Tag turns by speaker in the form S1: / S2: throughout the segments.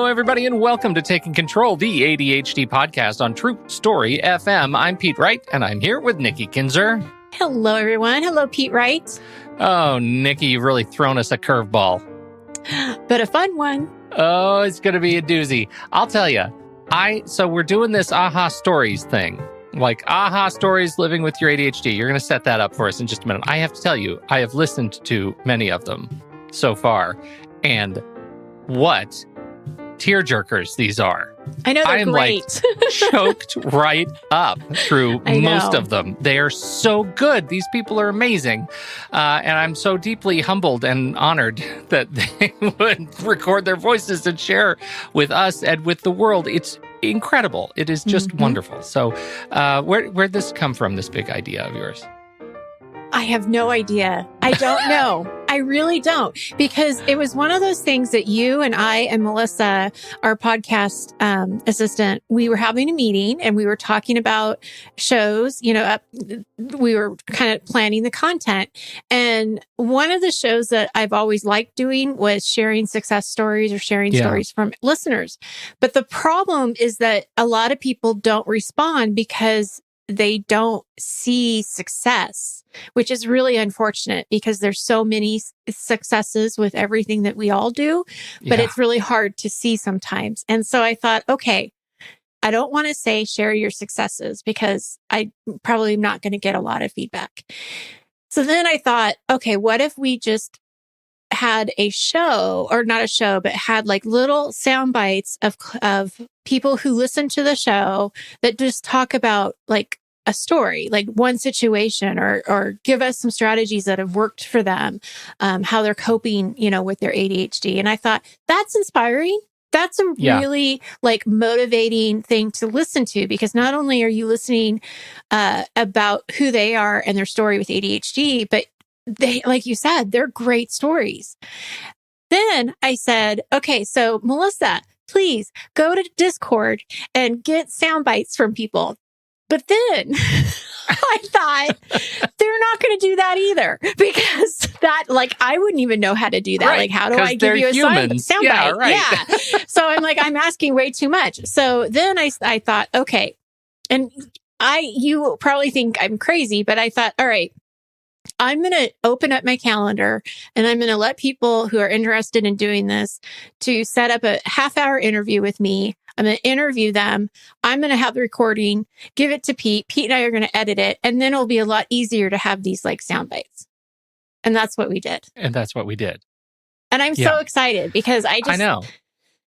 S1: Hello, everybody, and welcome to Taking Control, the ADHD podcast on True Story FM. I'm Pete Wright, and I'm here with Nikki Kinzer.
S2: Hello, everyone. Hello, Pete Wright.
S1: Oh, Nikki, you've really thrown us a curveball.
S2: But a fun one.
S1: Oh, it's going to be a doozy. I'll tell you. So we're doing this AHA Stories thing. Like AHA Stories living with your ADHD. You're going to set that up for us in just a minute. I have to tell you, I have listened to many of them so far. And what tearjerkers these are.
S2: I know, they're
S1: I am
S2: great.
S1: Like choked right up through most
S2: know.
S1: of them. They are so good. These people are amazing. And I'm so deeply humbled and honored that they would record their voices and share with us and with the world. It's incredible. It is just wonderful. So where'd this come from, this big idea of yours?
S2: I have no idea. I don't know. I really don't, because it was one of those things that you and I and Melissa, our podcast assistant, we were having a meeting and we were talking about shows, we were kind of planning the content. And one of the shows that I've always liked doing was sharing success stories or sharing stories from listeners. But the problem is that a lot of people don't respond because they don't see success, which is really unfortunate because there's so many successes with everything that we all do, but it's really hard to see sometimes. And so I thought, okay, I don't want to say share your successes because I probably am not going to get a lot of feedback. So then I thought, okay, what if we just had a show, or not a show, but had like little sound bites of people who listen to the show that just talk about like a story, like one situation, or give us some strategies that have worked for them, how they're coping, with their ADHD. And I thought that's inspiring. That's a really like motivating thing to listen to, because not only are you listening about who they are and their story with ADHD, but they, like you said, they're great stories. Then I said, okay, so Melissa, please go to Discord and get sound bites from people. But then I thought they're not going to do that either, because that, like, I wouldn't even know how to do that. Right, like, how do I give you a sound bite?
S1: Right.
S2: Yeah. So I'm like, I'm asking way too much. So then I thought, okay. And you probably think I'm crazy, but I thought, all right, I'm going to open up my calendar and I'm going to let people who are interested in doing this to set up a half-hour interview with me. I'm going to interview them. I'm going to have the recording, give it to Pete. Pete and I are going to edit it. And then it'll be a lot easier to have these like sound bites. And that's what we did.
S1: And
S2: And I'm so excited because I know.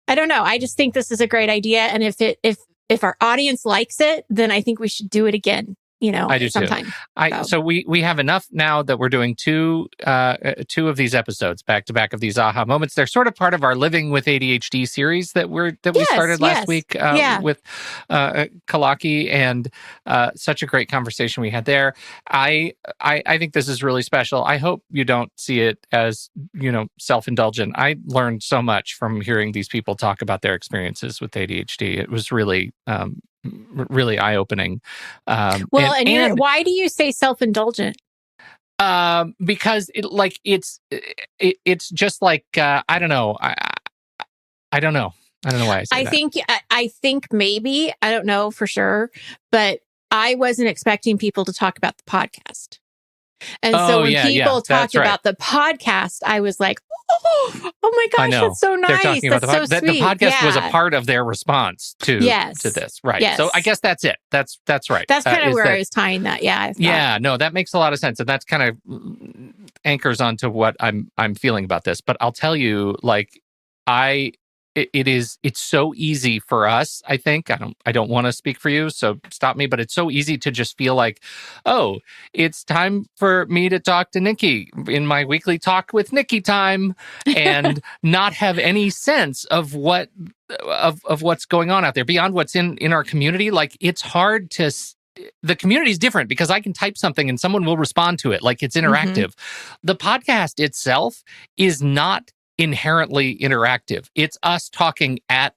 S2: I don't know. I just think this is a great idea. And if our audience likes it, then I think we should do it again.
S1: I do
S2: sometime.
S1: Too. So we have enough now that we're doing two of these episodes back to back of these aha moments. They're sort of part of our Living with ADHD series that we started last week with Kalaki, and such a great conversation we had there. I think this is really special. I hope you don't see it as self-indulgent. I learned so much from hearing these people talk about their experiences with ADHD. It was really really eye-opening.
S2: Why do you say self-indulgent?
S1: Because it's just like I don't know. I don't know. I don't know why I say that.
S2: I think maybe, I don't know for sure, but I wasn't expecting people to talk about the podcast. And so when people talked about the podcast, I was like, oh my gosh, that's so nice. That's so sweet.
S1: The podcast was a part of their response to this. Right.
S2: Yes.
S1: So I guess that's it. That's right.
S2: That's kind of where I was tying that. Yeah.
S1: No, that makes a lot of sense. And that's kind of anchors onto what I'm feeling about this. But I'll tell you, like, it's so easy for us, I think. I don't want to speak for you, so stop me, but it's so easy to just feel like, oh, it's time for me to talk to Nikki in my weekly talk with Nikki time, and not have any sense of what's going on out there beyond what's in our community. Like, it's hard to the community is different because I can type something and someone will respond to it. Like, it's interactive. The podcast itself is not inherently interactive. It's us talking at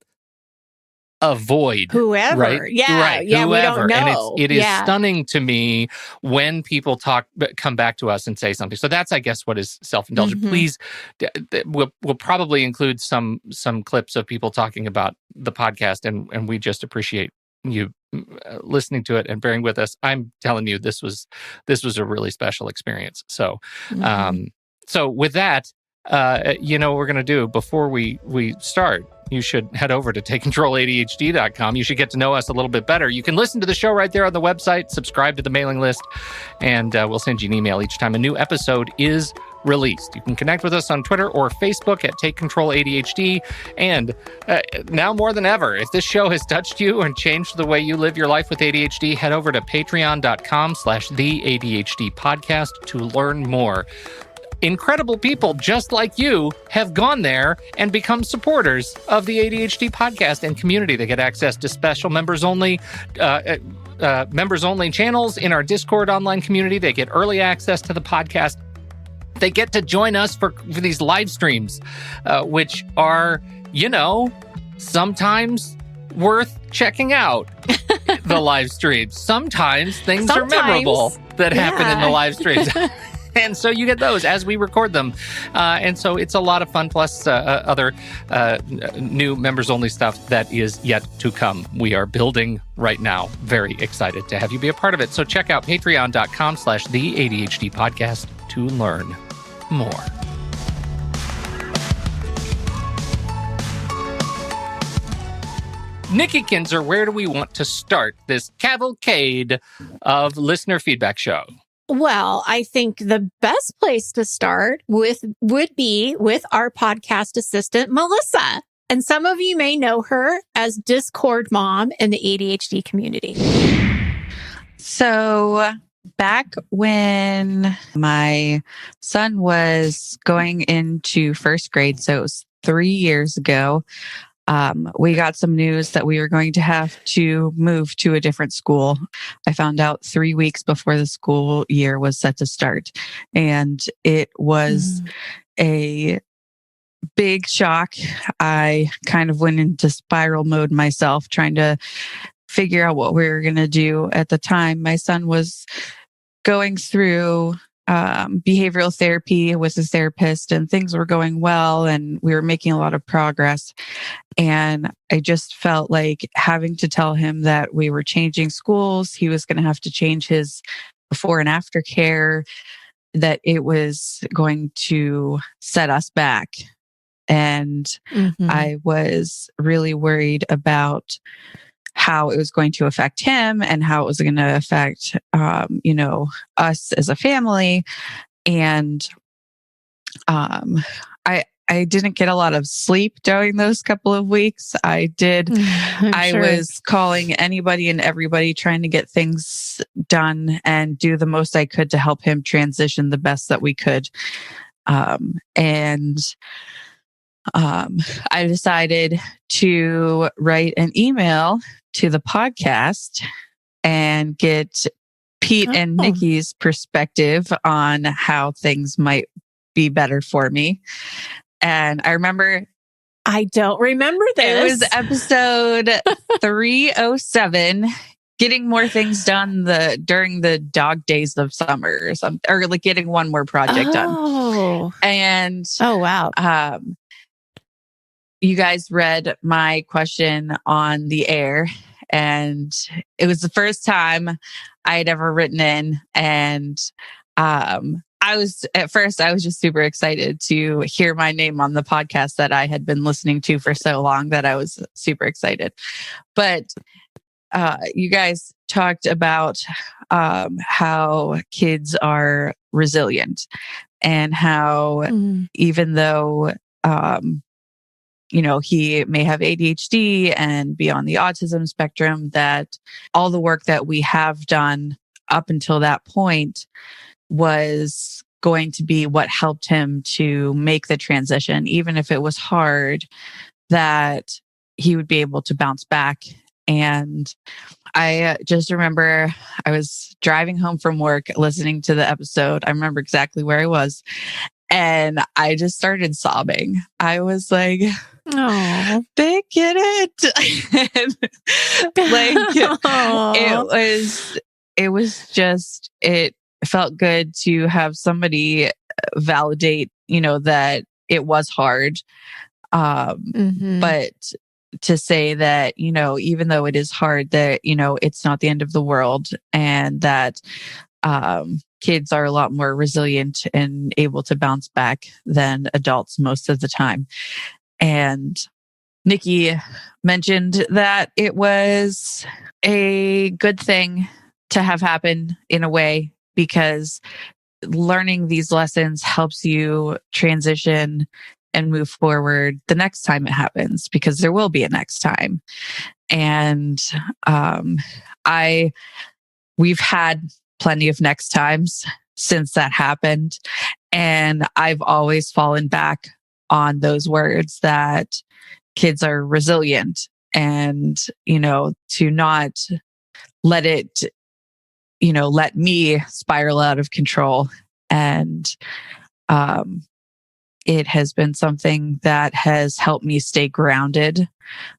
S1: avoid
S2: whoever.
S1: Right?
S2: Yeah.
S1: Right.
S2: Yeah.
S1: Whoever.
S2: We don't
S1: And
S2: know.
S1: it is stunning to me when people come back to us and say something. So that's, I guess, what is self-indulgent. Please, we'll probably include some clips of people talking about the podcast, and we just appreciate you listening to it and bearing with us. I'm telling you, this was a really special experience. So, so with that, you know what we're going to do before we start. You should head over to TakeControlADHD.com. You should get to know us a little bit better. You can listen to the show right there on the website, subscribe to the mailing list, and we'll send you an email each time a new episode is released. You can connect with us on Twitter or Facebook at Take Control ADHD. And now more than ever, if this show has touched you and changed the way you live your life with ADHD, head over to patreon.com/the ADHD podcast to learn more. Incredible people just like you have gone there and become supporters of the ADHD podcast and community. They get access to special members only channels in our Discord online community. They get early access to the podcast. They get to join us for these live streams, which are, sometimes worth checking out. The live streams. Sometimes things are memorable that happen in the live streams. And so you get those as we record them. And so it's a lot of fun, plus other new members-only stuff that is yet to come. We are building right now. Very excited to have you be a part of it. So check out patreon.com/the ADHD podcast to learn more. Nikki Kinzer, where do we want to start this cavalcade of listener feedback show?
S2: Well, I think the best place to start would be with our podcast assistant, Melissa. And some of you may know her as Discord Mom in the ADHD community.
S3: So back when my son was going into first grade, so it was 3 years ago, we got some news that we were going to have to move to a different school. I found out 3 weeks before the school year was set to start. And it was a big shock. I kind of went into spiral mode myself, trying to figure out what we were going to do. At the time, my son was going through behavioral therapy with his therapist, and things were going well, and we were making a lot of progress. And I just felt like having to tell him that we were changing schools, he was going to have to change his before and after care, that it was going to set us back. And I was really worried about how it was going to affect him and how it was going to affect, us as a family. And I didn't get a lot of sleep during those couple of weeks. I was calling anybody and everybody, trying to get things done and do the most I could to help him transition the best that we could. I decided to write an email to the podcast and get Pete and Nikki's perspective on how things might be better for me. And I
S2: don't remember this.
S3: It was episode 307, getting more things done during the dog days of summer or something, or like getting one more project done. And
S2: wow.
S3: You guys read my question on the air, and it was the first time I had ever written in. And I was just super excited to hear my name on the podcast that I had been listening to for so long, that I was super excited. But you guys talked about how kids are resilient, and how even though he may have ADHD and be on the autism spectrum, that all the work that we have done up until that point was going to be what helped him to make the transition. Even if it was hard, that he would be able to bounce back. And I just remember I was driving home from work listening to the episode. I remember exactly where I was. And I just started sobbing. I was like,
S2: oh,
S3: they get it. And, it felt good to have somebody validate, that it was hard. But to say that, even though it is hard, that, it's not the end of the world, and that kids are a lot more resilient and able to bounce back than adults most of the time. And Nikki mentioned that it was a good thing to have happen in a way, because learning these lessons helps you transition and move forward the next time it happens, because there will be a next time. And we've had plenty of next times since that happened. And I've always fallen back on those words that kids are resilient, and, to not let it, let me spiral out of control. And it has been something that has helped me stay grounded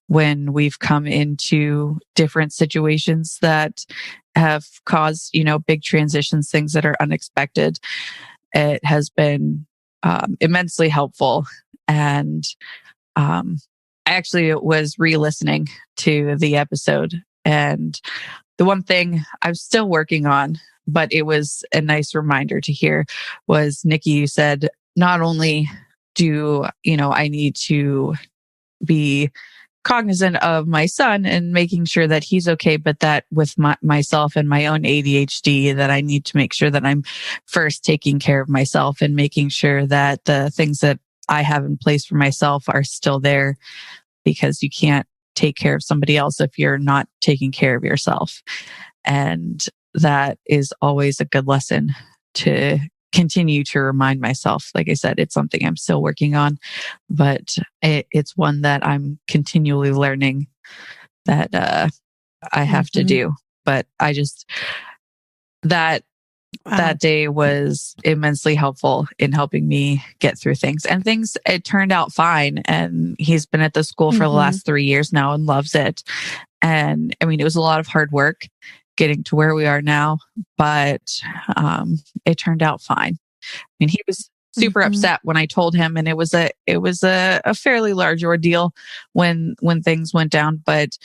S3: when we've come into different situations that have caused, big transitions, things that are unexpected. It has been immensely helpful. And I actually was re-listening to the episode, and the one thing I'm still working on, but it was a nice reminder to hear, was Nikki, you said, not only do, I need to be cognizant of my son and making sure that he's okay, but that with myself and my own ADHD, that I need to make sure that I'm first taking care of myself and making sure that the things that I have in place for myself are still there, because you can't take care of somebody else if you're not taking care of yourself. And that is always a good lesson to continue to remind myself. Like I said, it's something I'm still working on, but it's one that I'm continually learning that I have to do. But I just, that day was immensely helpful in helping me get through things. And it turned out fine. And he's been at the school for the last 3 years now and loves it. And I mean, it was a lot of hard work getting to where we are now, but it turned out fine. I mean, he was super upset when I told him, and it was a fairly large ordeal when things went down. But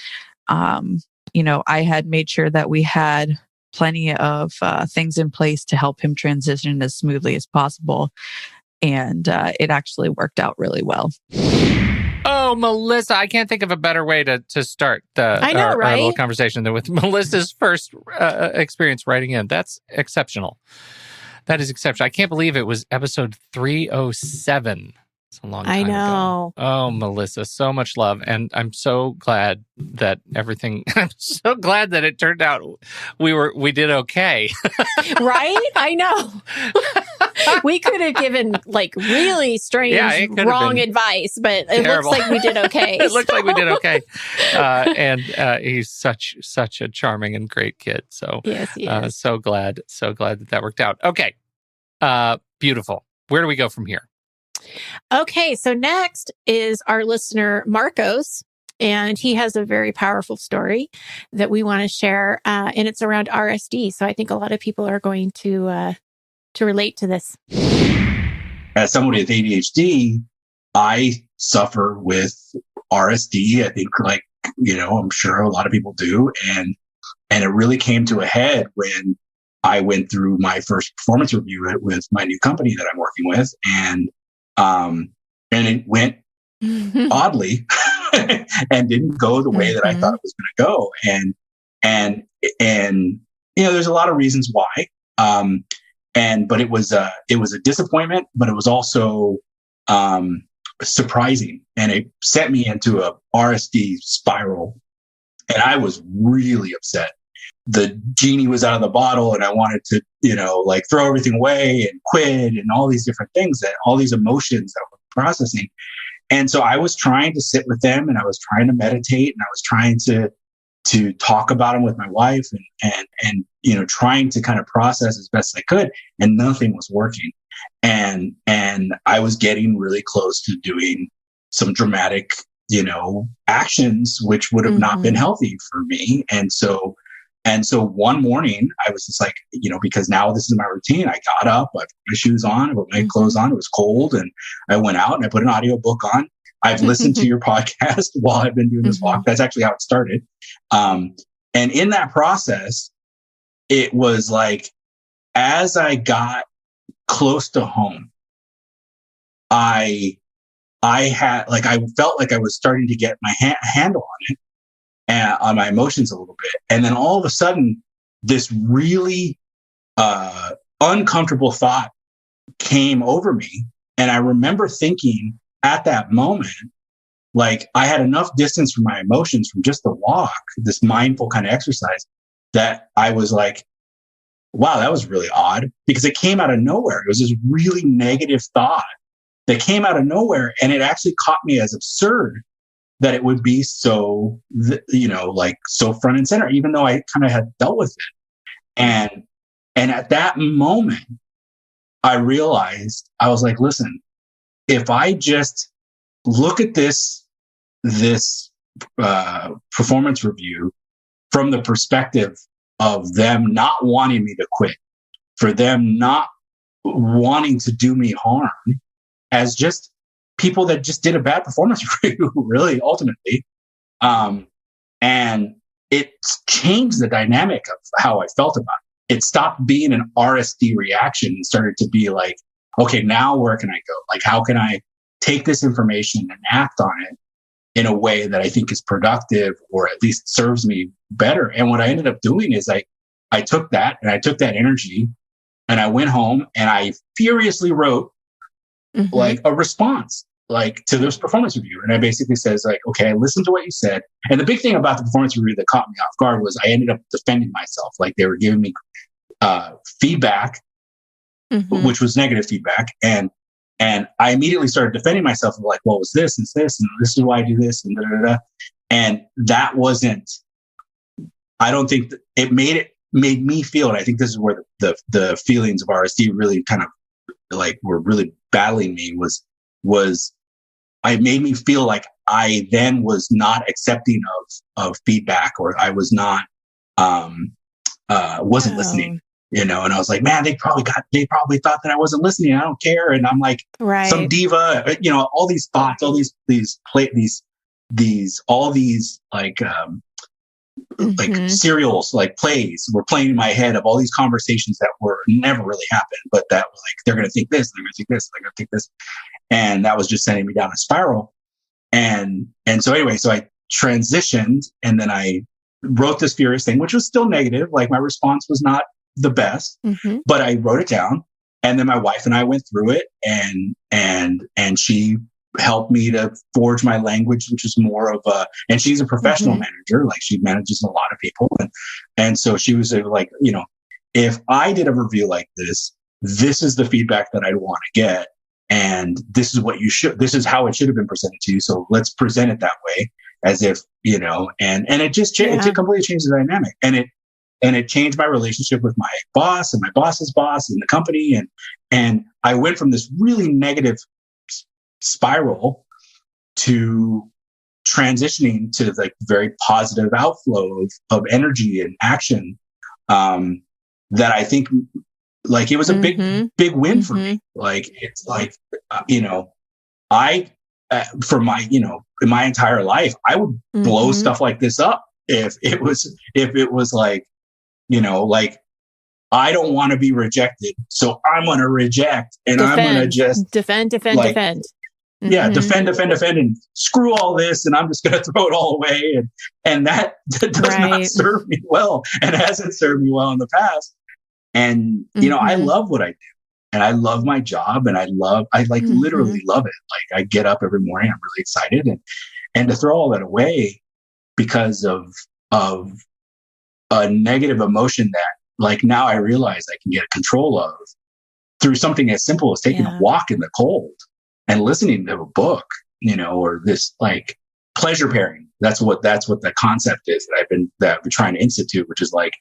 S3: I had made sure that we had plenty of things in place to help him transition as smoothly as possible, and it actually worked out really well.
S1: Oh, Melissa, I can't think of a better way to start our little conversation than with Melissa's first experience writing in. That's exceptional. That is exceptional. I can't believe it was episode 307. It's a long time ago. Oh, Melissa, so much love. And I'm so glad that I'm so glad that it turned out we did okay.
S2: Right? I know. We could have given really strange, wrong advice, but it looks like we did okay.
S1: It looks like we did okay. And he's such a charming and great kid. So
S2: yes, he is.
S1: So glad that worked out. Okay. Beautiful. Where do we go from here?
S2: Okay. So next is our listener, Marcos. And he has a very powerful story that we want to share. And it's around RSD. So I think a lot of people are going to relate to this.
S4: As somebody with ADHD, I suffer with RSD. I think I'm sure a lot of people do. And it really came to a head when I went through my first performance review with my new company that I'm working with. And it went oddly and didn't go the way that I thought it was going to go. And there's a lot of reasons why. But it was a disappointment, but it was also surprising, and it sent me into a RSD spiral, and I was really upset. The genie was out of the bottle, and I wanted to, throw everything away and quit, and all these different things, all these emotions that I was processing. And so I was trying to sit with them, and I was trying to meditate, and I was trying talk about them with my wife and trying to kind of process as best I could, and nothing was working. And I was getting really close to doing some dramatic, actions, which would have not been healthy for me. And so one morning I was just like, because now this is my routine. I got up, I put my shoes on, I put my clothes on. It was cold, and I went out and I put an audiobook on. I've listened to your podcast while I've been doing this walk. That's actually how it started. And in that process, it was like, as I got close to home, I felt like I was starting to get my handle on it and on my emotions a little bit. And then all of a sudden, this really uncomfortable thought came over me. And I remember thinking at that moment, like, I had enough distance from my emotions from just the walk, this mindful kind of exercise, that I was like, wow, that was really odd, because it came out of nowhere. It was this really negative thought that came out of nowhere. And it actually caught me as absurd that it would be so, so front and center, even though I kind of had dealt with it. And at that moment, I realized, I was like, listen, if I just look at this performance review from the perspective of them not wanting me to quit, for them not wanting to do me harm, as just people that just did a bad performance review, really, ultimately. And it changed the dynamic of how I felt about it. It stopped being an RSD reaction and started to be like, okay, now where can I go? Like, how can I take this information and act on it in a way that I think is productive, or at least serves me better? And what I ended up doing is I took that energy, and I went home and I furiously wrote like a response, like, to this performance review. And I basically says, like, okay, I listened to what you said. And the big thing about the performance review that caught me off guard was I ended up defending myself. Like, they were giving me feedback, which was negative feedback. And I immediately started defending myself, like, well, it was this and this, and this is why I do this, and da, da, da. And that wasn't, I don't think that it made me feel, and I think this is where the feelings of RSD really kind of like were really battling me, was it made me feel like I then was not accepting of feedback, or I was not, wasn't listening. And I was like, man, they probably thought that I wasn't listening. I don't care. And I'm like, some diva, all these thoughts, all these like serials, like plays were playing in my head of all these conversations that were never really happened, but that was like, they're going to think this, they're going to think this, they're going to think this. And that was just sending me down a spiral. And so anyway, so I transitioned, and then I wrote this furious thing, which was still negative. Like, my response was not the best, but I wrote it down, and then my wife and I went through it, and she helped me to forge my language, which is more of and she's a professional manager, like, she manages a lot of people. And so she was like, if I did a review like this is the feedback that I'd want to get. And this is how it should have been presented to you. So let's present it that way, as if, and it just changed, it completely changed the dynamic. And it changed my relationship with my boss and my boss's boss in the company. And I went from this really negative spiral to transitioning to like very positive outflow of energy and action. That I think, like, it was a big win for me. Like, it's like, I, for my, in my entire life, I would blow stuff like this up if it was like, like, I don't want to be rejected, so I'm going to reject, and I'm going to just
S2: defend.
S4: Yeah, defend, and screw all this, and I'm just going to throw it all away, and that does not serve me well, and hasn't served me well in the past. And I love what I do, and I love my job, and I literally love it. Like, I get up every morning, I'm really excited, and to throw all that away because of a negative emotion that, like, now I realize I can get control of through something as simple as taking a walk in the cold and listening to a book, or this, like, pleasure pairing. That's what the concept is that I've been trying to institute, which is like,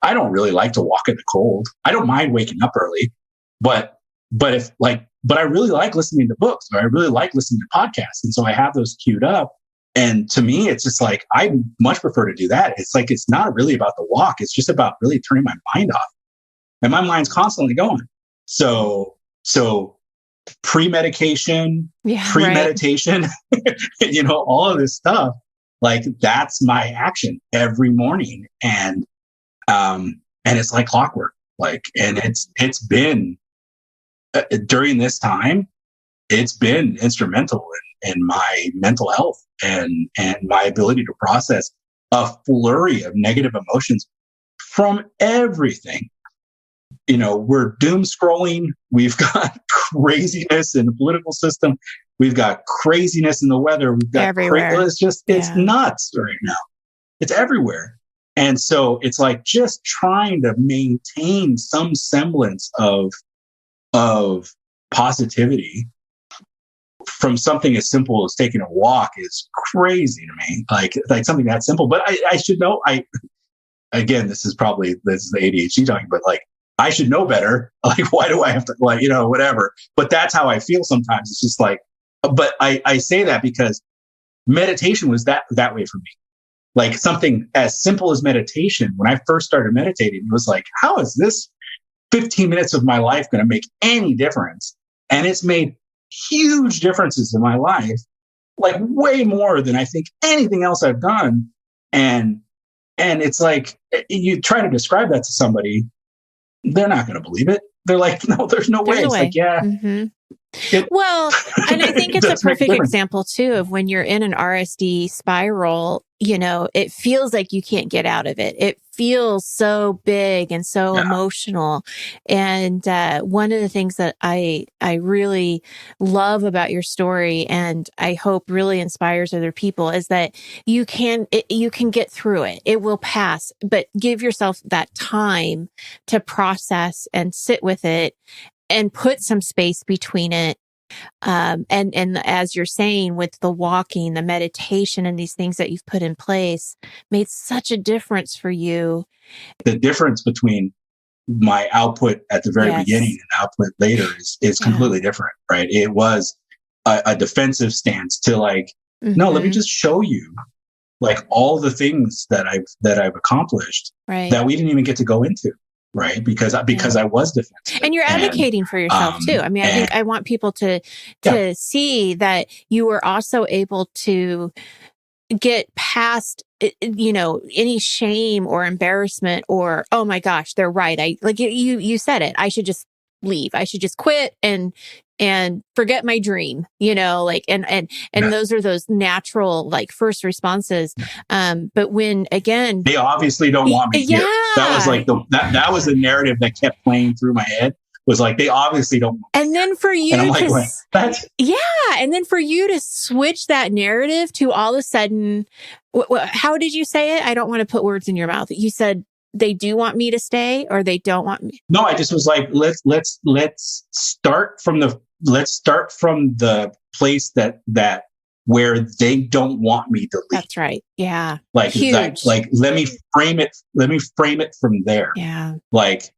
S4: I don't really like to walk in the cold. I don't mind waking up early, but I really like listening to books, or I really like listening to podcasts. And so I have those queued up. And to me, it's just like, I much prefer to do that. It's like, it's not really about the walk. It's just about really turning my mind off. And my mind's constantly going. So pre-medication, pre-meditation, all of this stuff, like that's my action every morning. And it's like clockwork. Like, and it's been, during this time, it's been instrumental in my mental health and my ability to process a flurry of negative emotions from everything. We're doom scrolling. We've got craziness in the political system. We've got craziness in the weather. We've got
S2: everywhere.
S4: It's nuts right now. It's everywhere. And so it's like just trying to maintain some semblance of positivity from something as simple as taking a walk is crazy to me. Like something that simple. But I should know. Again, this is the ADHD talking, but like, I should know better. Like, why do I have to, whatever. But that's how I feel sometimes. It's just like, but I say that because meditation was that way for me. Like something as simple as meditation. When I first started meditating, it was like, how is this 15 minutes of my life going to make any difference? And it's made huge differences in my life, like way more than I think anything else I've done. And it's like, you try to describe that to somebody, they're not going to believe it. They're like, no, there's no way. It's like, yeah.
S2: Mm-hmm. And I think it's a perfect example too of when you're in an RSD spiral, it feels like you can't get out of it. It feels so big and so emotional. And one of the things that I really love about your story, and I hope really inspires other people, is that you can get through it. It will pass, but give yourself that time to process and sit with it and put some space between it. And as you're saying, with the walking, the meditation, and these things that you've put in place made such a difference for you.
S4: The difference between my output at the very beginning and output later is completely different, right? It was a defensive stance to like, no, let me just show you like all the things that I've accomplished that we didn't even get to go into. Right. Because I was defensive.
S2: And you're advocating for yourself too. I mean, I think I want people to see that you were also able to get past, any shame or embarrassment or, oh my gosh, they're right. You said it. I should just leave. I should just quit and forget my dream, and those are those natural, like, first responses. But when, again,
S4: they obviously don't want me here. That was like that was the narrative that kept playing through my head, was like, they obviously don't want me.
S2: And then for you and then for you to switch that narrative to all of a sudden, how did you say it? I don't want to put words in your mouth. You said, they do want me to stay, or they don't want me?
S4: No, I just was like, let's start from the place that where they don't want me to leave.
S2: That's right. Yeah.
S4: Like that, like let me frame it from there.
S2: Yeah.
S4: Like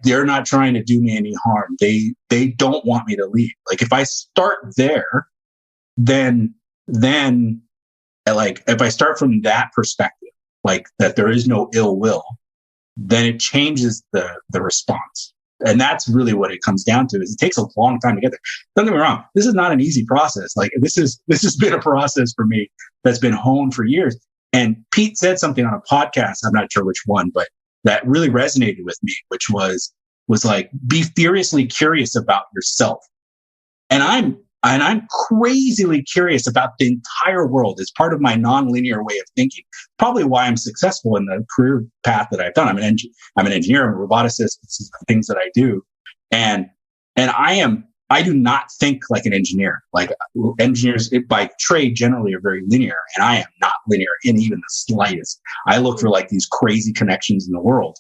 S4: they're not trying to do me any harm. They don't want me to leave. Like if I start there, then like if I start from that perspective, like that there is no ill will, then it changes the response. And that's really what it comes down to, is it takes a long time to get there. Don't get me wrong. This is not an easy process. Like this has been a process for me that's been honed for years. And Pete said something on a podcast, I'm not sure which one, but that really resonated with me, which was like, be furiously curious about yourself. And I'm crazily curious about the entire world as part of my nonlinear way of thinking. Probably why I'm successful in the career path that I've done. I'm an engineer, I'm a roboticist. This is the things that I do. And I do not think like an engineer. Like engineers by trade generally are very linear, and I am not linear in even the slightest. I look for like these crazy connections in the world,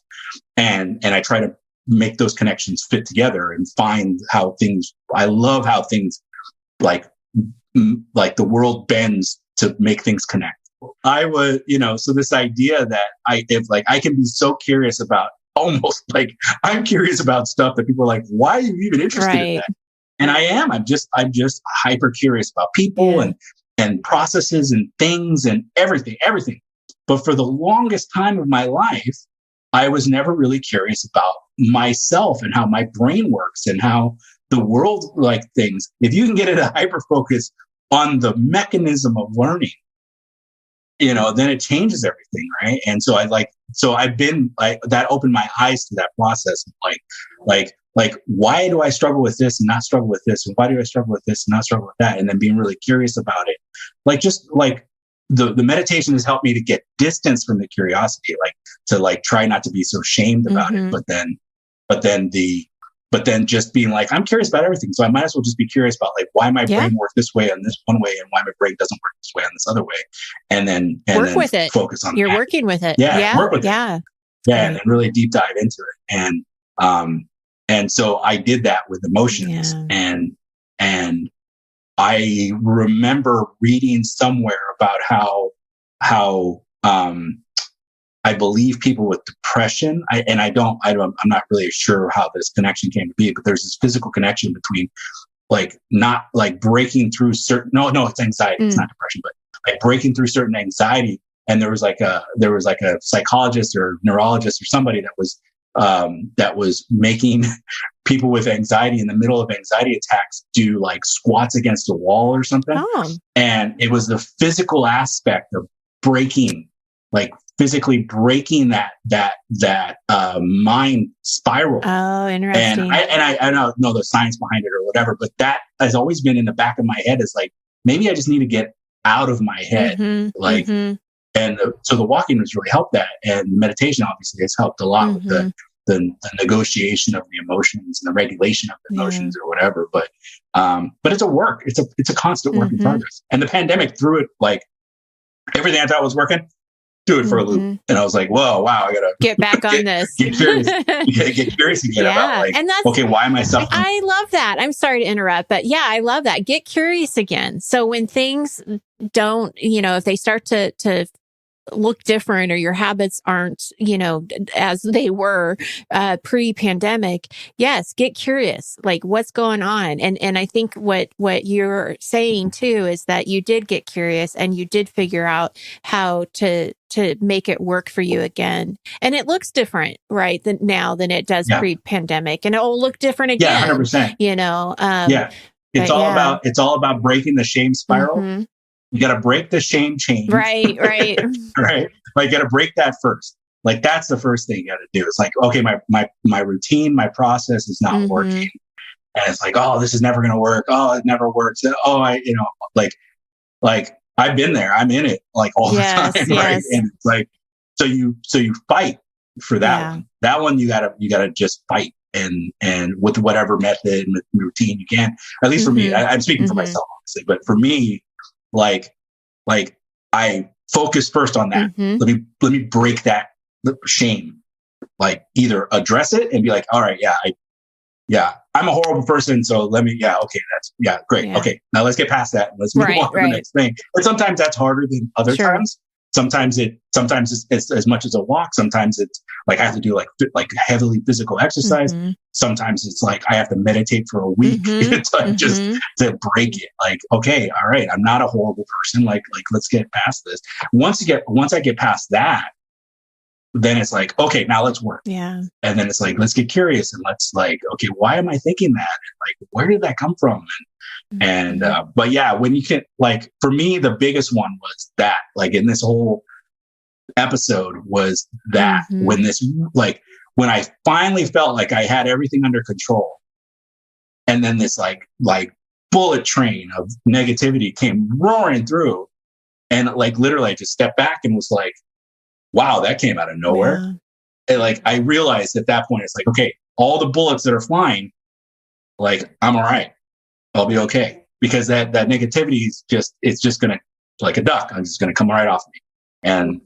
S4: and I try to make those connections fit together and find I love how things like the world bends to make things connect. I was, so this idea that I can be so curious about almost like I'm curious about stuff that people are like, why are you even interested in that? And I am. I'm just hyper curious about people and processes and things and everything. But for the longest time of my life, I was never really curious about myself and how my brain works and how the world like things. If you can get into hyper focus on the mechanism of learning, then it changes everything, right? And so I've been like, that opened my eyes to that process of like, why do I struggle with this and not struggle with this? And why do I struggle with this and not struggle with that? And then being really curious about it. Like, just like the meditation has helped me to get distance from the curiosity, like to like try not to be so shamed about it. But then just being like, I'm curious about everything. So I might as well just be curious about like why my brain works this way on this one way and why my brain doesn't work this way on this other way. And then
S2: work with it.
S4: Focus on
S2: You're
S4: that.
S2: working with it.
S4: Work with it. Yeah. And really deep dive into it. And so I did that with emotions. And I remember reading somewhere about how I believe people with depression, I'm not really sure how this connection came to be, but there's this physical connection between like not like breaking through certain, no, it's anxiety. It's not depression, but like breaking through certain anxiety. And there was like a psychologist or neurologist or somebody that was making people with anxiety in the middle of anxiety attacks do like squats against a wall or something. And it was the physical aspect of physically breaking that mind spiral.
S2: Oh, interesting.
S4: And I don't know the science behind it or whatever, but that has always been in the back of my head is like, maybe I just need to get out of my head. And so the walking has really helped that. And meditation obviously has helped a lot with the negotiation of the emotions and the regulation of the emotions or whatever. But it's a work. It's a constant work in progress. And the pandemic threw it like everything I thought was working, do it for a loop. And I was like, whoa, wow, I gotta
S2: get back on this.
S4: Get curious. Get curious again about like, and that's, okay, why am I suffering?
S2: I love that. I'm sorry to interrupt, but yeah, I love that. Get curious again. So when things don't, if they start to look different or your habits aren't, as they were pre-pandemic, yes, get curious, like what's going on. And I think what you're saying too is that you did get curious and you did figure out how to make it work for you again. And it looks different, right, now than it does pre-pandemic. And it will look different again.
S4: Yeah, 100%. It's all about breaking the shame spiral. You got to break the shame chain.
S2: Right.
S4: Right. Like, you got to break that first. Like, that's the first thing you got to do. It's like, okay, my routine, my process is not working. And it's like, oh, this is never going to work. Oh, it never works. Oh, like I've been there. I'm in it like all the time. Right. And it's like, so you fight for that one. That one, you gotta just fight and with whatever method and routine you can, at least for me, I'm speaking for myself, obviously, but for me, like I focus first on that. Let me break that shame. Like, either address it and be like, all right, I'm a horrible person. So okay, that's great. Yeah. Okay, now let's get past that and let's move on to the next thing. But sometimes that's harder than other times. Sometimes it's as much as a walk. Sometimes it's like I have to do like heavily physical exercise. Sometimes it's like I have to meditate for a week. It's like just to break it. Like, okay, all right, I'm not a horrible person. Like let's get past this. Once I get past that, then it's like, okay, now let's work.
S2: Yeah.
S4: And then it's like, let's get curious and let's like, okay, why am I thinking that? And like, where did that come from? But yeah, when you can, like, for me, the biggest one was that, like, in this whole episode was that when I finally felt like I had everything under control, and then this like bullet train of negativity came roaring through, and like literally I just stepped back and was like, wow, that came out of nowhere. Yeah. And like, I realized at that point, it's like, okay, all the bullets that are flying, like, I'm all right. I'll be okay. Because that negativity is it's just going to, like a duck, I'm just going to come right off me. And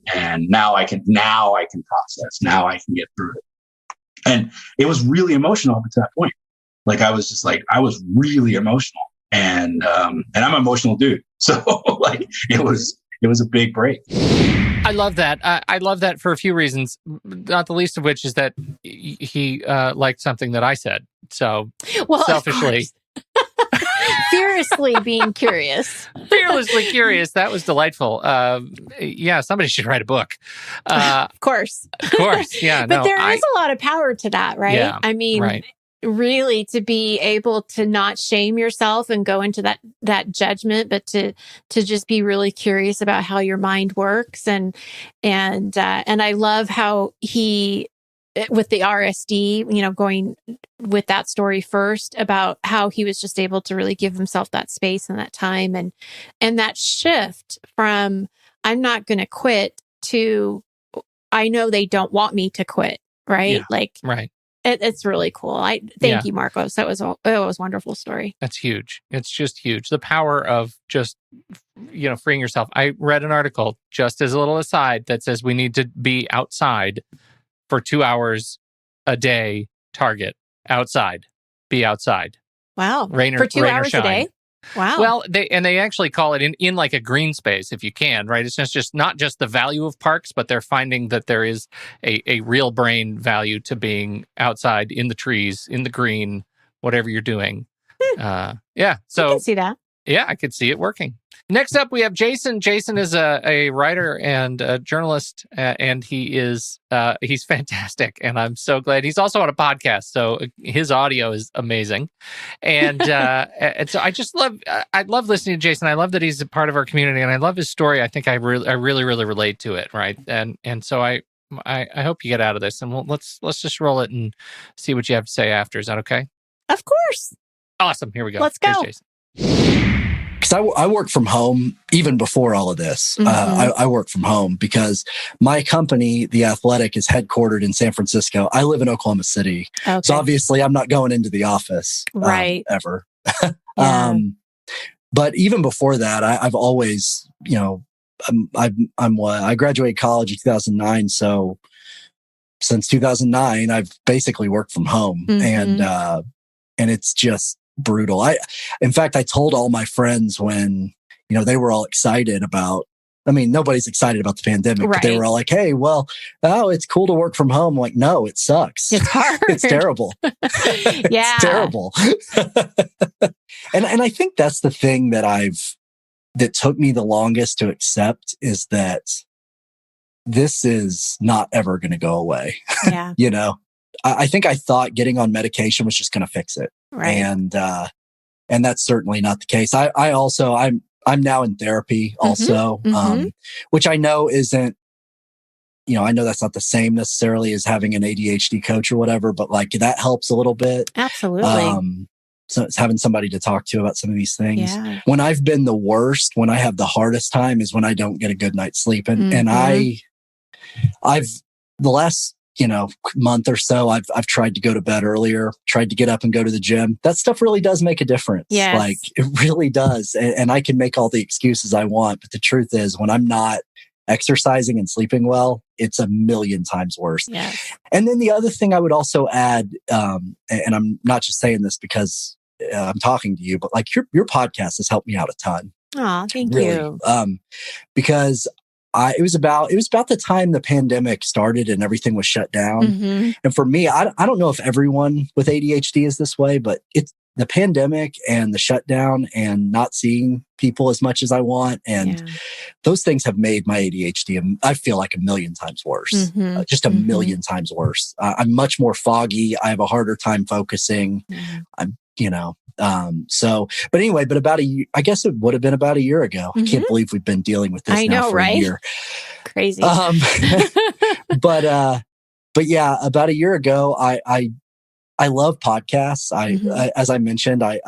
S4: now I can process. Now I can get through it. And it was really emotional up to that point. Like, I was really emotional. and I'm an emotional dude. So like it was a big break.
S1: I love that. I love that for a few reasons, not the least of which is that he liked something that I said. So selfishly.
S2: Fearlessly being curious.
S1: Fearlessly curious. That was delightful. Yeah, somebody should write a book.
S2: Of course.
S1: Yeah.
S2: But there is a lot of power to that, right?
S1: Yeah,
S2: I mean, really to be able to not shame yourself and go into that judgment, but to just be really curious about how your mind works. And I love how he, with the RSD, going with that story first about how he was just able to really give himself that space and that time and that shift from I'm not going to quit to I know they don't want me to quit. Right.
S1: Yeah,
S2: It's really cool. Thank you, Marcos. That was a wonderful story.
S1: That's huge. It's just huge. The power of just, freeing yourself. I read an article, just as a little aside, that says we need to be outside for 2 hours a day. Target outside. Be outside.
S2: Wow.
S1: For
S2: 2 hours a day? Wow.
S1: Well, they actually call it in like a green space if you can, right? It's just not just the value of parks, but they're finding that there is a real brain value to being outside in the trees, in the green, whatever you're doing. Yeah. So
S2: I can see that.
S1: Yeah, I could see it working. Next up, we have Jason. Jason is a writer and a journalist, and he's fantastic. And I'm so glad he's also on a podcast. So his audio is amazing, and so I love listening to Jason. I love that he's a part of our community, and I love his story. I think I really relate to it, right? And so I hope you get out of this, and let's just roll it and see what you have to say after. Is that okay?
S2: Of course.
S1: Awesome. Here we go.
S2: Let's go.
S1: Here's Jason.
S5: Because I work from home even before all of this.
S2: Mm-hmm.
S5: I work from home because my company, The Athletic, is headquartered in San Francisco. I live in Oklahoma City.
S2: Okay.
S5: So obviously I'm not going into the office ever.
S2: Yeah.
S5: But even before that, I've always, I graduated college in 2009. So since 2009, I've basically worked from home.
S2: Mm-hmm.
S5: And it's just brutal. In fact, I told all my friends when, they were all excited about, nobody's excited about the pandemic, but they were all like, hey, it's cool to work from home. I'm like, no, it sucks.
S2: It's hard.
S5: It's terrible.
S2: Yeah.
S5: It's terrible. And I think that's the thing that took me the longest to accept is that this is not ever going to go away.
S2: Yeah.
S5: I think I thought getting on medication was just going to fix it.
S2: Right.
S5: And that's certainly not the case. I'm now in therapy also, which I know isn't, I know that's not the same necessarily as having an ADHD coach or whatever, but like that helps a little bit.
S2: Absolutely.
S5: So it's having somebody to talk to about some of these things.
S2: Yeah.
S5: When I've been the worst, when I have the hardest time is when I don't get a good night's sleep. And I've the last, month or so, I've tried to go to bed earlier, tried to get up and go to the gym. That stuff really does make a difference.
S2: Yes.
S5: Like it really does. And I can make all the excuses I want. But the truth is when I'm not exercising and sleeping well, it's a million times worse.
S2: Yes.
S5: And then the other thing I would also add, and I'm not just saying this because I'm talking to you, but like your podcast has helped me out a ton.
S2: Oh, thank
S5: really.
S2: you.
S5: Because it was about the time the pandemic started and everything was shut down.
S2: Mm-hmm.
S5: And for me, I don't know if everyone with ADHD is this way, but it's the pandemic and the shutdown and not seeing people as much as I want. And those things have made my ADHD, I feel like a million times worse, just a million times worse. I'm much more foggy. I have a harder time focusing. But anyway, I guess it would have been about a year ago. I can't believe we've been dealing with this for a year.
S2: Crazy.
S5: But yeah, about a year ago, I love podcasts. As I mentioned, I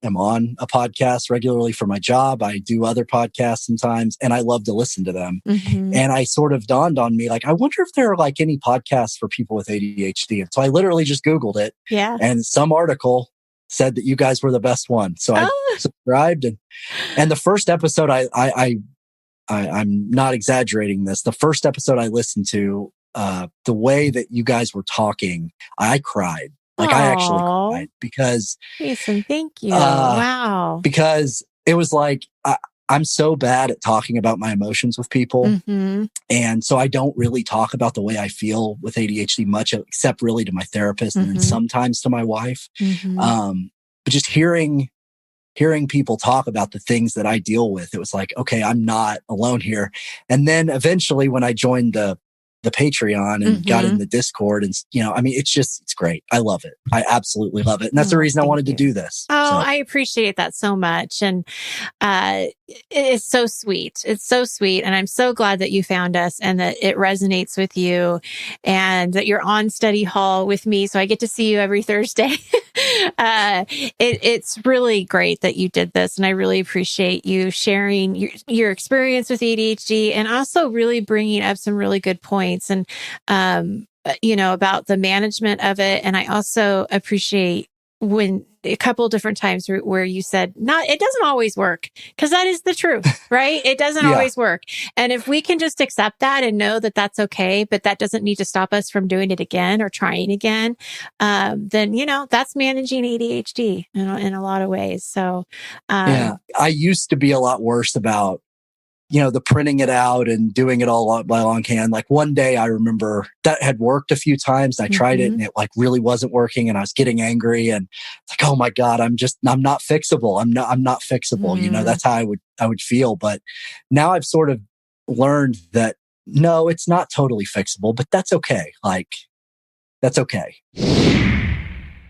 S5: am on a podcast regularly for my job. I do other podcasts sometimes, and I love to listen to them. And I sort of dawned on me, like, I wonder if there are like any podcasts for people with ADHD. And so I literally just Googled it.
S2: Yeah.
S5: And some article said that you guys were the best one. So I subscribed, and the first episode, I'm not exaggerating this. The first episode I listened to, the way that you guys were talking, I cried. Like, I actually cried because
S2: Jason, thank you. Wow.
S5: Because it was like, I'm so bad at talking about my emotions with people.
S2: Mm-hmm.
S5: And so I don't really talk about the way I feel with ADHD much, except really to my therapist and then sometimes to my wife. But just hearing people talk about the things that I deal with, it was like, okay, I'm not alone here. And then eventually when I joined the Patreon and got in the Discord, and I mean, it's great. I love it. I absolutely love it. And that's the reason I wanted to do this.
S2: Oh, I appreciate that so much. And it's so sweet. It's so sweet. And I'm so glad that you found us and that it resonates with you and that you're on study hall with me. So I get to see you every Thursday. It's really great that you did this. And I really appreciate you sharing your experience with ADHD and also really bringing up some really good points and, about the management of it. And I also appreciate when a couple of different times where you said, it doesn't always work, because that is the truth, right? It doesn't always work. And if we can just accept that and know that that's okay, but that doesn't need to stop us from doing it again or trying again, then, that's managing ADHD in a lot of ways. So,
S5: I used to be a lot worse about the printing it out and doing it all by longhand. Like one day I remember that had worked a few times. I tried it and it like really wasn't working and I was getting angry and it's like, oh my God, I'm not fixable. I'm not fixable. That's how I would feel. But now I've sort of learned that no, it's not totally fixable, but that's okay. Like that's okay.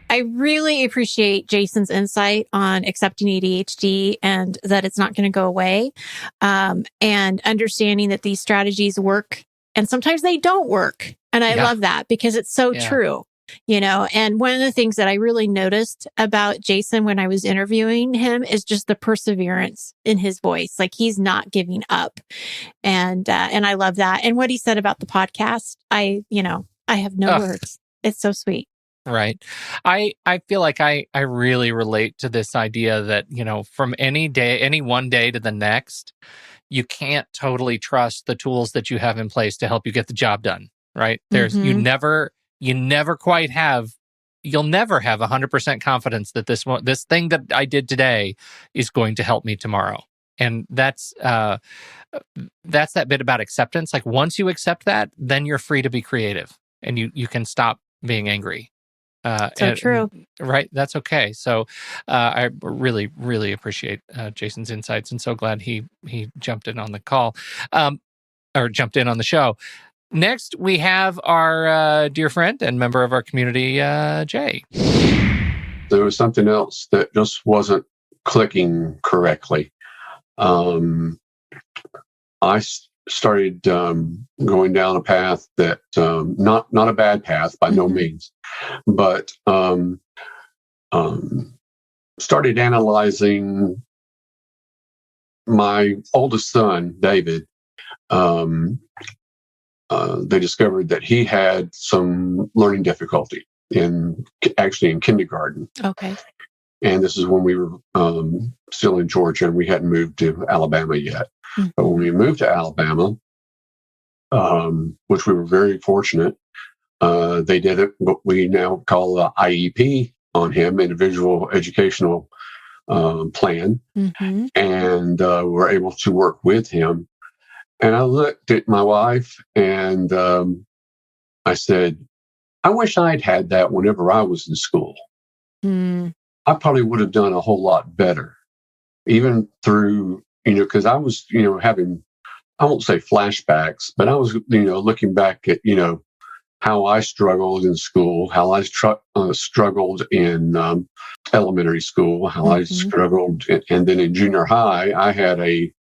S2: I really appreciate Jason's insight on accepting ADHD and that it's not going to go away, and understanding that these strategies work and sometimes they don't work. And I love that because it's so true, and one of the things that I really noticed about Jason when I was interviewing him is just the perseverance in his voice. Like he's not giving up. And I love that. And what he said about the podcast, I have no words. It's so sweet.
S1: Right. I feel like I really relate to this idea that, from any one day to the next, you can't totally trust the tools that you have in place to help you get the job done. Right. You'll never have 100% confidence that this thing that I did today is going to help me tomorrow. And that's that bit about acceptance. Like once you accept that, then you're free to be creative and you can stop being angry.
S2: True.
S1: Right. That's okay. So I really, really appreciate Jason's insights and so glad he jumped in on the call or jumped in on the show. Next, we have our dear friend and member of our community, Jay.
S6: There was something else that just wasn't clicking correctly. I started going down a path that not a bad path by no means, but started analyzing my oldest son, David. They discovered that he had some learning difficulty in kindergarten.
S2: Okay.
S6: And this is when we were still in Georgia and we hadn't moved to Alabama yet. But when we moved to Alabama, which we were very fortunate, they did what we now call the IEP on him, individual educational plan, and were able to work with him. And I looked at my wife and I said, I wish I'd had that whenever I was in school. I probably would have done a whole lot better, even through, because I was, having, I won't say flashbacks, but I was, looking back at, how I struggled in school, how I struggled in elementary school, how I struggled. And then in junior high, I had a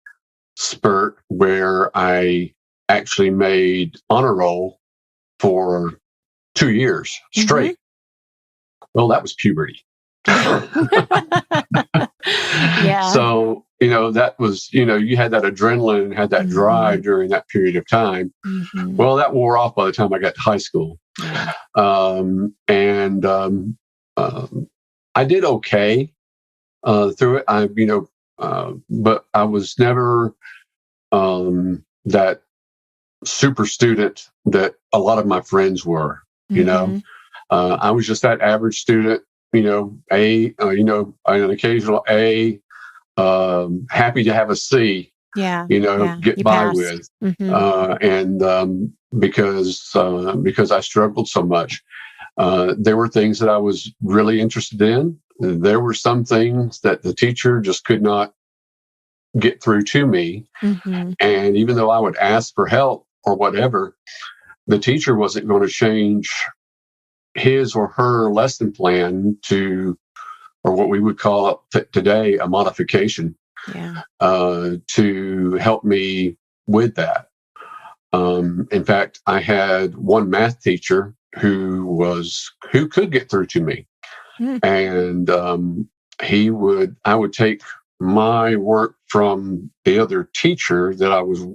S6: spurt where I actually made honor roll for 2 years straight. Well, that was puberty.
S2: Yeah.
S6: So, that was, you had that adrenaline and had that drive during that period of time. Well, that wore off by the time I got to high school. I did okay through it. But I was never that super student that a lot of my friends were, I was just that average student, A, an occasional A, happy to have a C, get by with. And because I struggled so much, there were things that I was really interested in. There were some things that the teacher just could not get through to me. And even though I would ask for help or whatever, the teacher wasn't going to change his or her lesson plan to, or what we would call today, a modification, to help me with that. In fact, I had one math teacher who could get through to me. And I would take my work from the other teacher that I was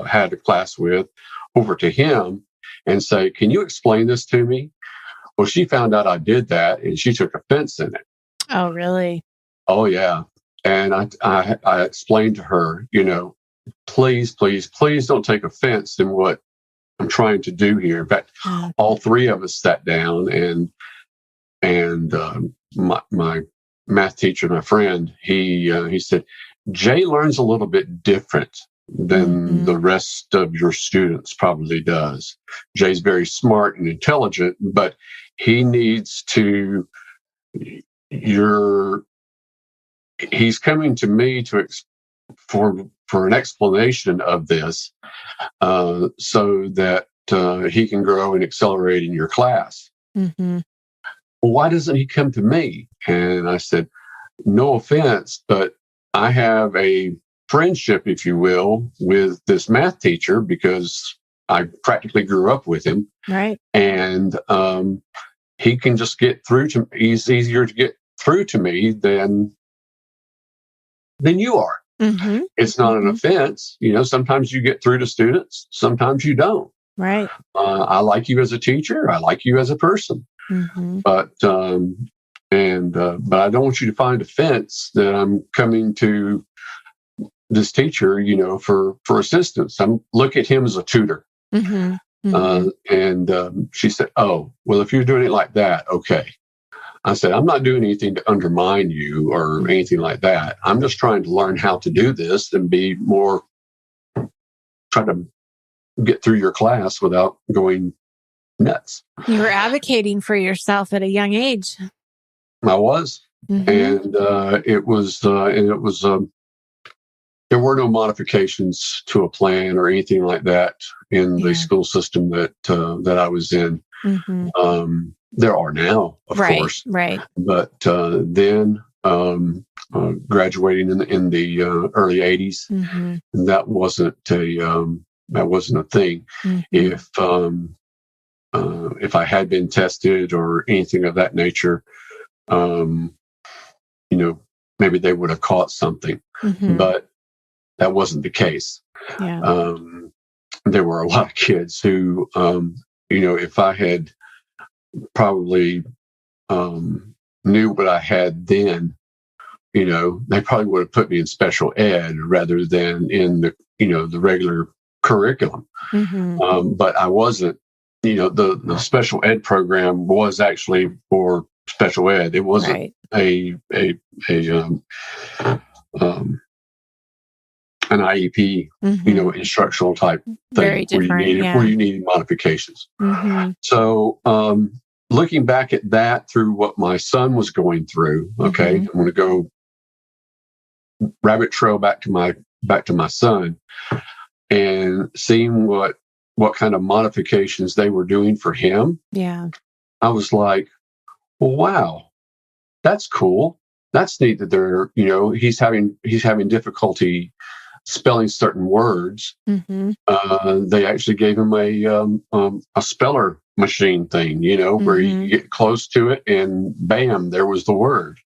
S6: had a class with over to him and say, "Can you explain this to me?" Well, she found out I did that, and she took offense in it.
S2: Oh, really?
S6: Oh, yeah. And I explained to her, please, please, please don't take offense in what I'm trying to do here. In fact, all three of us sat down, and my math teacher, my friend, he said, "Jay learns a little bit different than the rest of your students probably does. Jay's very smart and intelligent, but he needs to, he's coming to me for an explanation of this, so that he can grow and accelerate in your class." Well, why doesn't he come to me? And I said, "No offense, but I have a friendship, if you will, with this math teacher because I practically grew up with him.
S2: Right.
S6: And he can just get through to me. He's easier to get through to me than you are." It's not an offense. Sometimes you get through to students, sometimes you don't.
S2: Right.
S6: I like you as a teacher. I like you as a person. But I don't want you to find offense that I'm coming to this teacher, for assistance. Look at him as a tutor. And she said, "Oh, well, if you're doing it like that, okay." I said, "I'm not doing anything to undermine you or anything like that. I'm just trying to learn how to do this and be more, try to get through your class without going nuts."
S2: You were advocating for yourself at a young age.
S6: I was. And it was there were no modifications to a plan or anything like that in the school system that I was in. There are now, of course. Right. But then graduating in the early 80s, that wasn't a thing. If I had been tested or anything of that nature, maybe they would have caught something. But that wasn't the case. There were a lot of kids who, if I had probably knew what I had then, they probably would have put me in special ed rather than in the regular curriculum. But I wasn't. The special ed program was actually for special ed. It wasn't an IEP, instructional type thing where you needed modifications. So, looking back at that through what my son was going through, I'm going to go rabbit trail back to my son and seeing what kind of modifications they were doing for him. I was like, well, wow, that's cool. That's neat that they're, he's having difficulty spelling certain words. They actually gave him a speller machine thing, where you get close to it and bam, there was the word.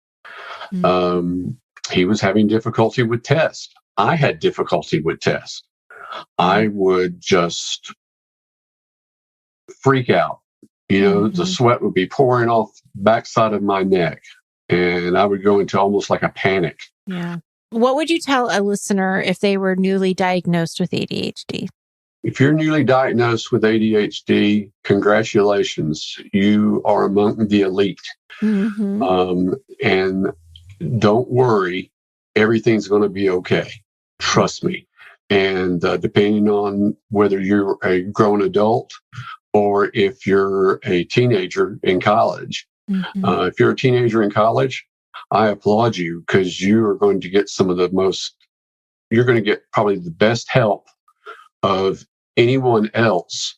S6: He was having difficulty with tests. I had difficulty with tests. I would just freak out. The sweat would be pouring off the backside of my neck, and I would go into almost like a panic.
S2: Yeah. What would you tell a listener if they were newly diagnosed with ADHD?
S6: if you're newly diagnosed with ADHD, congratulations. You are among the elite. And don't worry, everything's going to be okay. Trust me. And depending on whether you're a grown adult or if you're a teenager in college, if you're a teenager in college, I applaud you, because you are going to get you're going to get probably the best help of anyone else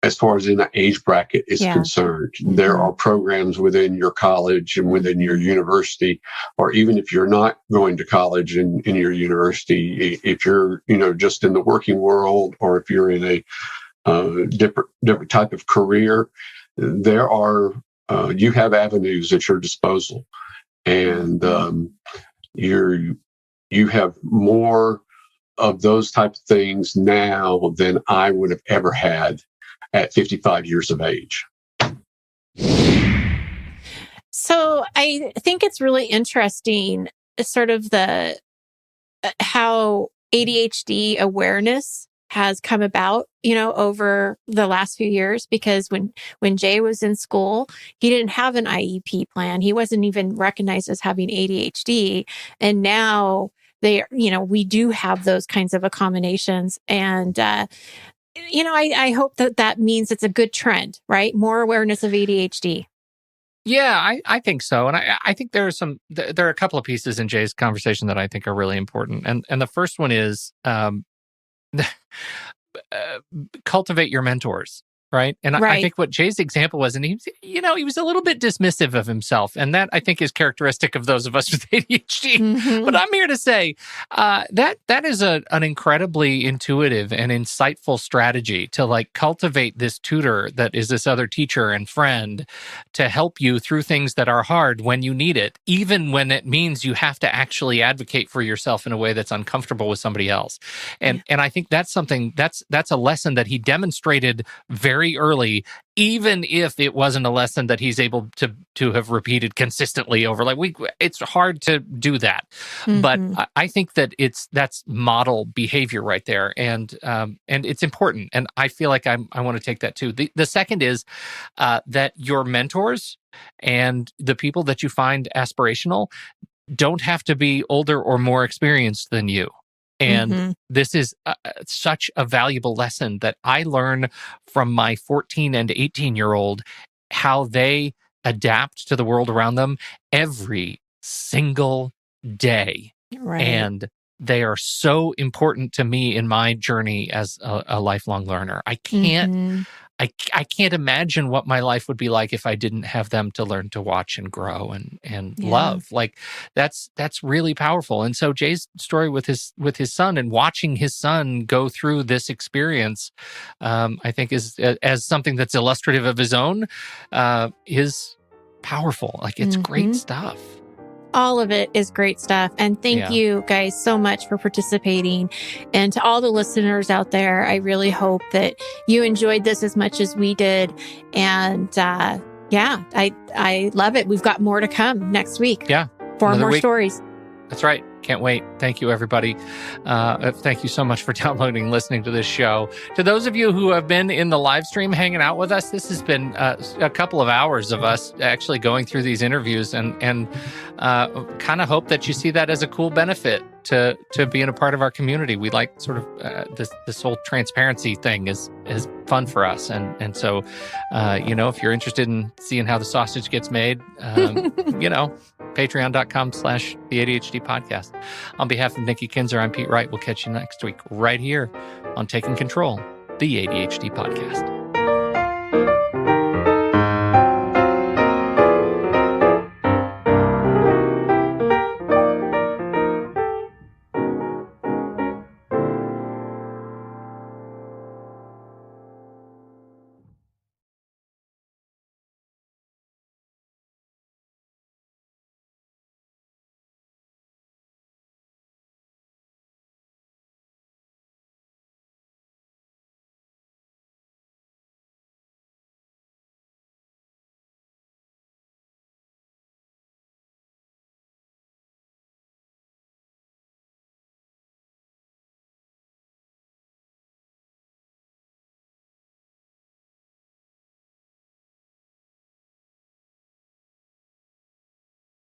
S6: as far as in the age bracket is concerned. There are programs within your college and within your university, or even if you're not going to college in your university, if you're, just in the working world, or if you're in a different type of career, there are, you have avenues at your disposal. And you have more of those type of things now than I would have ever had at 55 years of age.
S2: So I think it's really interesting, sort of how ADHD awareness has come about, over the last few years, because when Jay was in school, he didn't have an IEP plan. He wasn't even recognized as having ADHD. And now we do have those kinds of accommodations. And, I hope that means it's a good trend, right? More awareness of ADHD.
S1: Yeah, I think so. And I think there are a couple of pieces in Jay's conversation that I think are really important. And the first one is cultivate your mentors. Right. And I think what Jay's example was, and he was a little bit dismissive of himself. And that, I think, is characteristic of those of us with ADHD. But I'm here to say that is an incredibly intuitive and insightful strategy to cultivate this tutor that is this other teacher and friend to help you through things that are hard when you need it, even when it means you have to actually advocate for yourself in a way that's uncomfortable with somebody else. And I think that's something that's a lesson that he demonstrated very early, even if it wasn't a lesson that he's able to have repeated consistently over it's hard to do that. But I think that that's model behavior right there, and it's important, and I feel like I want to take that too. The second is that your mentors and the people that you find aspirational don't have to be older or more experienced than you. And this is such a valuable lesson that I learn from my 14 and 18-year-old, how they adapt to the world around them every single day.
S2: Right.
S1: And they are so important to me in my journey as a lifelong learner. I can't imagine what my life would be like if I didn't have them to learn to watch and grow and love. That's really powerful. And so Jay's story with his son and watching his son go through this experience, I think is as something that's illustrative of his own, is powerful. It's great stuff.
S2: All of it is great stuff. And thank you guys so much for participating. And to all the listeners out there, I really hope that you enjoyed this as much as we did. And I love it. We've got more to come next week.
S1: Yeah.
S2: 4 more stories.
S1: That's right. Can't wait. Thank you, everybody. Thank you so much for downloading and listening to this show. To those of you who have been in the live stream hanging out with us, this has been a couple of hours of us actually going through these interviews, and kind of hope that you see that as a cool benefit to being a part of our community. We like sort of this whole transparency thing is fun for us. And so, if you're interested in seeing how the sausage gets made, patreon.com/the ADHD podcast. On behalf of Nikki Kinzer, I'm Pete Wright. We'll catch you next week right here on Taking Control, the ADHD podcast.